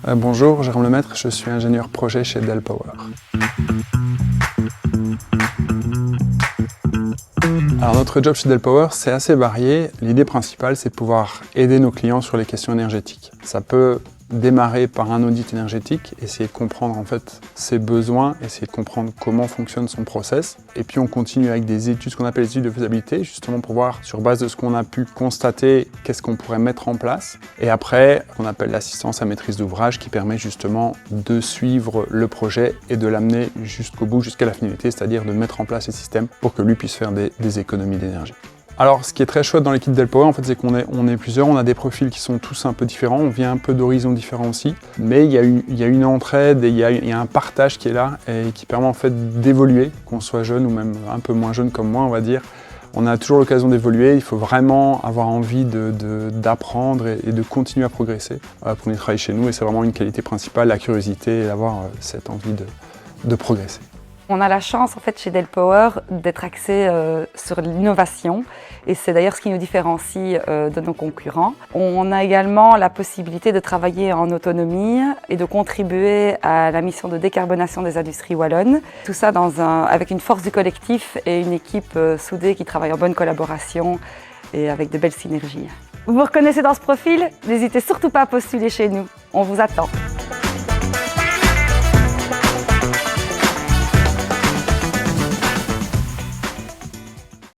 Bonjour, Jérôme Lemaître, je suis ingénieur projet chez Dell Power. Alors notre job chez Dell Power, c'est assez varié. L'idée principale, c'est de pouvoir aider nos clients sur les questions énergétiques. Ça peut démarrer par un audit énergétique, essayer de comprendre en fait ses besoins, essayer de comprendre comment fonctionne son process. Et puis on continue avec des études, ce qu'on appelle les études de faisabilité, justement pour voir sur base de ce qu'on a pu constater, qu'est-ce qu'on pourrait mettre en place. Et après, on appelle l'assistance à maîtrise d'ouvrage qui permet justement de suivre le projet et de l'amener jusqu'au bout, jusqu'à la finalité, c'est-à-dire de mettre en place les systèmes pour que lui puisse faire des économies d'énergie. Alors, ce qui est très chouette dans l'équipe Dell Power, en fait, c'est qu'on est plusieurs, on a des profils qui sont tous un peu différents, on vient un peu d'horizons différents aussi, mais il y a une entraide et il y a un partage qui est là et qui permet en fait d'évoluer, qu'on soit jeune ou même un peu moins jeune comme moi, on va dire. On a toujours l'occasion d'évoluer, il faut vraiment avoir envie d'apprendre et de continuer à progresser pour venir travailler chez nous, et c'est vraiment une qualité principale, la curiosité et d'avoir cette envie de progresser. On a la chance en fait chez Dell Power d'être axé sur l'innovation, et c'est d'ailleurs ce qui nous différencie de nos concurrents. On a également la possibilité de travailler en autonomie et de contribuer à la mission de décarbonation des industries wallonnes. Tout ça avec une force du collectif et une équipe soudée qui travaille en bonne collaboration et avec de belles synergies. Vous vous reconnaissez dans ce profil? N'hésitez surtout pas à postuler chez nous, on vous attend.